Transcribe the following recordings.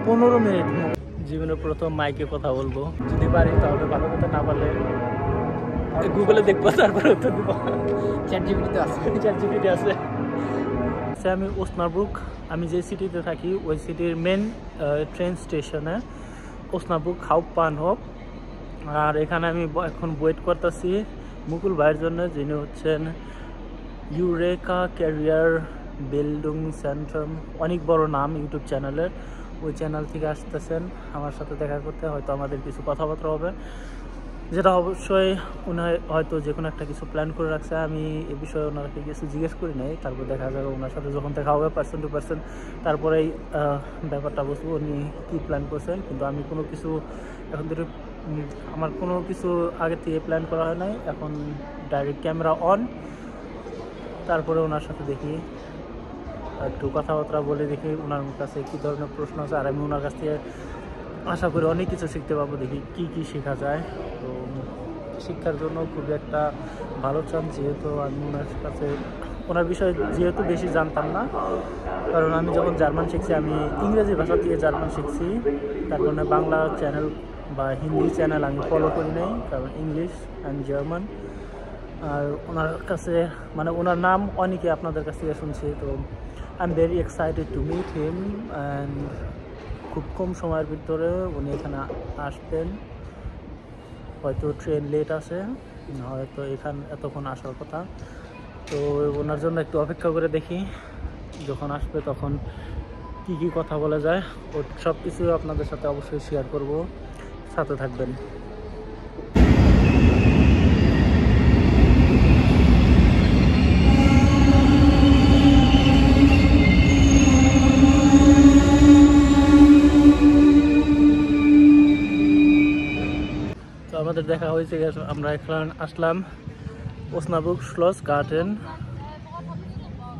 15 minute জীবনে প্রথম মাইকে কথা বলবো, যদি পারি তাহলে ভালো কথা, না পারলে গুগলে দেখবো, তারপরে উত্তর দেবো। চ্যাট জিপিটি আছে। আমি ওসনাব্রুক, আমি যে সিটিতে থাকি ওই সিটির মেন ট্রেন স্টেশনে ওসনাব্রুক হাউপবাহনhof। আর এখানে আমি এখন ওয়েট করতেছি মুকুল ভাইয়ের জন্য, যিনি হচ্ছেন ইউরেকা ক্যারিয়ার বিল্ডিং সেন্টার, অনেক বড় নাম ইউটিউব চ্যানেলের। ওই চ্যানেল থেকে আসতেছেন আমার সাথে দেখা করতে, হয়তো আমাদের কিছু কথাবার্তা হবে, যেটা অবশ্যই উনি হয়তো যে কোনো একটা কিছু প্ল্যান করে রাখছে। আমি এ বিষয়ে ওনাকে কিছু জিজ্ঞেস করি নাই, তারপর দেখা যাবে ওনার সাথে যখন দেখা হবে পার্সন টু পার্সন, তারপরেই ব্যাপারটা বুঝবো উনি কী প্ল্যান করছেন। কিন্তু আমি কোনো কিছু এখন ধরে আমার কোনো কিছু আগে থেকে প্ল্যান করা হয় নাই, এখন ডাইরেক্ট ক্যামেরা অন, তারপরে ওনার সাথে দেখি একটু কথাবার্তা বলে, দেখি ওনার কাছে কী ধরনের প্রশ্ন আছে। আর আমি ওনার কাছ থেকে আশা করি অনেক কিছু শিখতে পারবো, দেখি কী কী শেখা যায়। তো শিক্ষার জন্য খুবই একটা ভালো চান্স, যেহেতু আমি ওনার কাছে ওনার বিষয়ে যেহেতু বেশি জানতাম না, কারণ আমি যখন জার্মান শিখছি আমি ইংরেজি ভাষা থেকে জার্মান শিখছি, তার কারণে বাংলা চ্যানেল বা হিন্দি চ্যানেল আমি ফলো করি নাই, কারণ ইংলিশ অ্যান্ড জার্মান। আর ওনার কাছে মানে ওনার নাম অনেকে আপনাদের কাছ থেকে শুনছি, তো I am very excited to meet him. And খুব কম সময়ের ভিতরে উনি এখানে আসবেন, হয়তো ট্রেন লেট আছে, হয়তো এতক্ষণ আসার কথা। তো ওনার জন্য একটু অপেক্ষা করে দেখি, যখন আসবে তখন কি কি কথা বলা যায় ও সব কিছু আপনাদের সাথে অবশ্যই শেয়ার করব, সাথে থাকবেন। আমাদের দেখা হয়েছে, আমরা এখন আসলাম ওসনাব্রুক শ্লস গার্ডেন।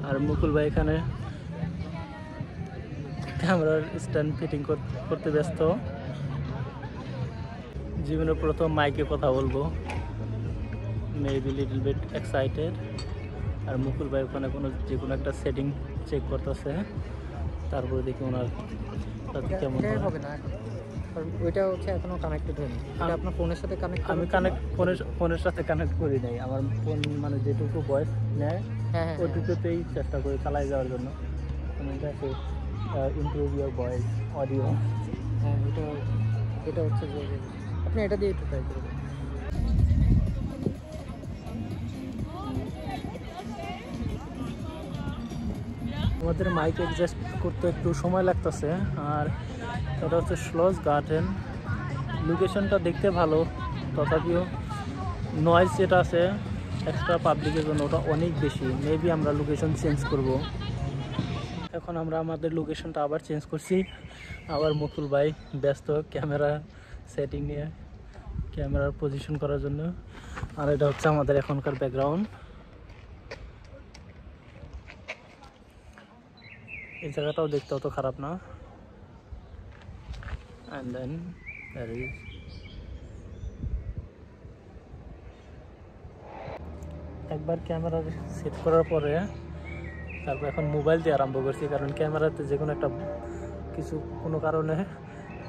আর মুকুল ভাই এখানে ক্যামেরার স্ট্যান্ড ফিটিং করতে ব্যস্ত। জীবনে প্রথম মাইকে কথা বলবো, মেবি লিটল বিট এক্সাইটেড। আর মুকুল ভাই ওখানে যে কোনো একটা সেটিং চেক করতেছে, তারপরে দেখি ওনার সাথে কেমন হবে না। কারণ ওইটা হচ্ছে এখনো কানেক্টেড হয়নি, এটা আপনার ফোনের সাথে কানেক্ট, আমি ফোনের সাথে কানেক্ট করি নাই। আমার ফোন মানে যেটুকু ভয়েস নেয় ওইটুকুতেই চেষ্টা করি চালাই যাওয়ার জন্য। Improve your voice audio. হ্যাঁ, এটা হচ্ছে যে আপনি এটা দিয়ে একটু ট্রাই করবেন। আমাদের মাইক অ্যাডজাস্ট করতে একটু সময় লাগতেছে। আর এটা হচ্ছে শ্লস গার্ডেন, লোকেশনটা দেখতে ভালো, তথাপিও নয়েজ যেটা আছে এক্সট্রা পাবলিকের জন্য ওটা অনেক বেশি। মেবি আমরা লোকেশন চেঞ্জ করব। এখন আমরা আমাদের লোকেশনটা আবার চেঞ্জ করছি। আবার মুকুল ভাই ব্যস্ত ক্যামেরা সেটিং নিয়ে, ক্যামেরার পজিশন করার জন্য। আর এটা হচ্ছে আমাদের এখনকার ব্যাকগ্রাউন্ড। এই জায়গাটাও দেখতে অত খারাপ না। And then there is একবার ক্যামেরা সেট করার পরে তারপর এখন মোবাইল দিয়ে আরম্ভ করছি, কারণ ক্যামেরাতে যে কোনো একটা কিছু কোনো কারণে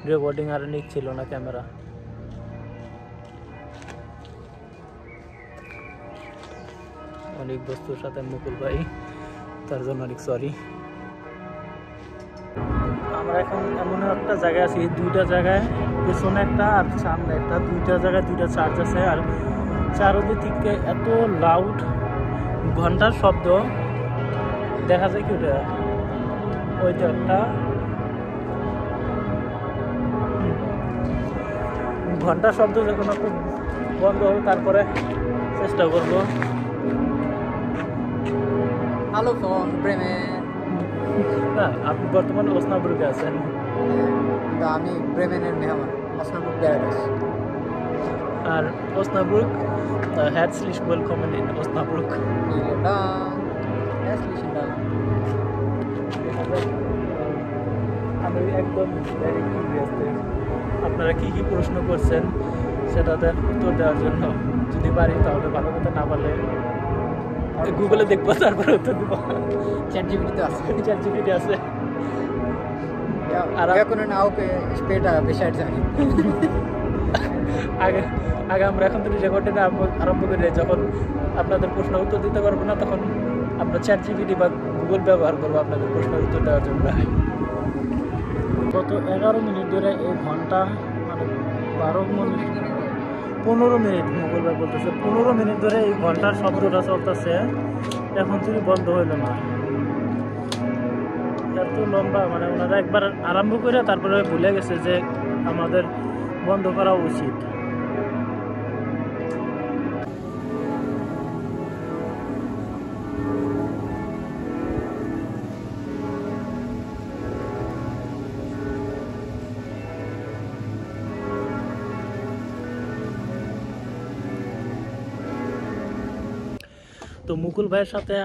রেকর্ডিং আর নিচ্ছিল না ক্যামেরা। অনেক বস্তুর সাথে মুকুল ভাই, তার জন্য অনেক সরি। আমরা এখন এমন একটা জায়গায় আছি, দুইটা জায়গায়, পেছনে একটা আর সামনে একটা, দুইটা জায়গায় দুইটা চার্জ আছে। আর চারদিক থেকে এত লাউড ঘন্টার শব্দ দেখা যায় কি, ওটা ওইটা একটা ঘন্টার শব্দ, যখন একটু বন্ধ হবে তারপরে চেষ্টা করবো। Hello phone Bremen. না, আপনি বর্তমানে ওসনাব্রুকে আছেন। আমি ব্রেমেনের মেহমান, ওসনাব্রুক প্যারাডাইস। আর Osnabrück, herzlich willkommen in Osnabrück. Vielen Dank. Herzlichen Dank. আমি একদম আপনারা কি কি প্রশ্ন করছেন সেটাতে উত্তর দেওয়ার জন্য, যদি পারি তাহলে ভালো কথা, না পারলে গুগলে দেখবো, তারপরে উত্তর দেবো। চ্যাট জিপিটি আছে। wir können auch später Bescheid sagen. আগে আমরা এখন তো রেকর্ডিং আরম্ভ করি, যখন আপনাদের প্রশ্ন উত্তর দিতে পারবো না তখন আমরা চ্যাট জিপিটি বা গুগল ব্যবহার করবো আপনাদের প্রশ্নের উত্তর দেওয়ার জন্য। গত 11 মিনিট ধরে এই ঘন্টা মানে 15 মিনিট মুকুল ভাই বলতেছে 15 মিনিট ধরে এই ঘন্টার শব্দটা চলতেছে, এখন তুমি বন্ধ হইল না। এত লম্বা মানে ওনারা একবার আরম্ভ করে তারপরে ভুলে গেছে যে আমাদের বন্ধ করা উচিত। তো মুকুল ভাইয়ের সাথে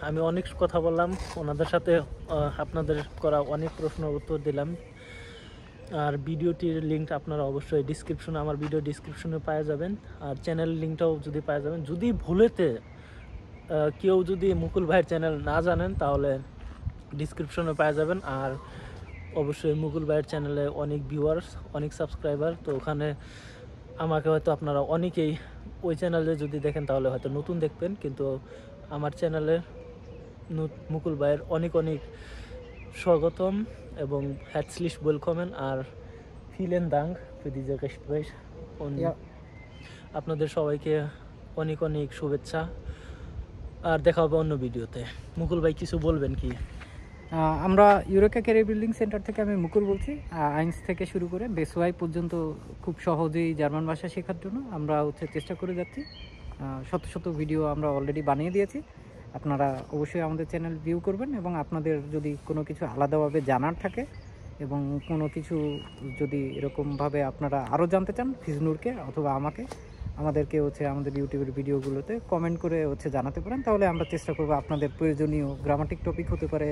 আমি অনেক কথা বললাম, ওনাদের সাথে আপনাদের করা অনেক প্রশ্ন উত্তর দিলাম। আর ভিডিওটির লিঙ্ক আপনারা অবশ্যই ডিসক্রিপশনে, আমার ভিডিও ডিসক্রিপশনে পাওয়া যাবেন, আর চ্যানেল লিঙ্কটাও যদি পাওয়া যাবেন। যদি ভুলেতে কেউ যদি মুকুল ভাইয়ের চ্যানেল না জানেন তাহলে ডিসক্রিপশনে পাওয়া যাবেন। আর অবশ্যই মুকুল ভাইয়ের চ্যানেলে অনেক ভিউয়ার্স, অনেক সাবস্ক্রাইবার, তো ওখানে আমাকে হয়তো আপনারা অনেকেই ওই চ্যানেলে যদি দেখেন তাহলে হয়তো নতুন দেখবেন, কিন্তু আমার চ্যানেলে মুকুল ভাইয়ের অনেক অনেক স্বাগতম এবং herzlich willkommen আর vielen Dank für diese Gespräch। আপনাদের সবাইকে অনেক অনেক শুভেচ্ছা, আর দেখা হবে অন্য ভিডিওতে। মুকুল ভাই কিছু বলবেন কি? আমরা ইউরেকা ক্যারিয়ার বিল্ডিং সেন্টার থেকে আমি মুকুল বলছি। আইনস থেকে শুরু করে বেসওয়াই পর্যন্ত খুব সহজেই জার্মান ভাষা শেখার জন্য আমরা চেষ্টা করে যাচ্ছি। শত শত ভিডিও আমরা অলরেডি বানিয়ে দিয়েছি, আপনারা অবশ্যই আমাদের চ্যানেল ভিউ করবেন। এবং আপনাদের যদি কোনো কিছু আলাদাভাবে জানার থাকে এবং কোনো কিছু যদি এরকমভাবে আপনারা আরও জানতে চান ফিজনুরকে অথবা আমাদেরকে আমাদের ইউটিউবের ভিডিওগুলোতে কমেন্ট করে জানাতে পারেন, তাহলে আমরা চেষ্টা করবো আপনাদের প্রয়োজনীয় গ্রামাটিক টপিক হতে পারে,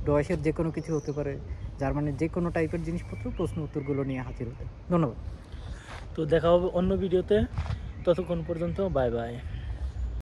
ডয়েসের যে কোনো কিছু হতে পারে, জার্মানির যে কোনো টাইপের জিনিসপত্র, প্রশ্ন উত্তরগুলো নিয়ে হাজির হতে। ধন্যবাদ। তো দেখা হবে অন্য ভিডিওতে, ততক্ষণ পর্যন্ত বাই বাই।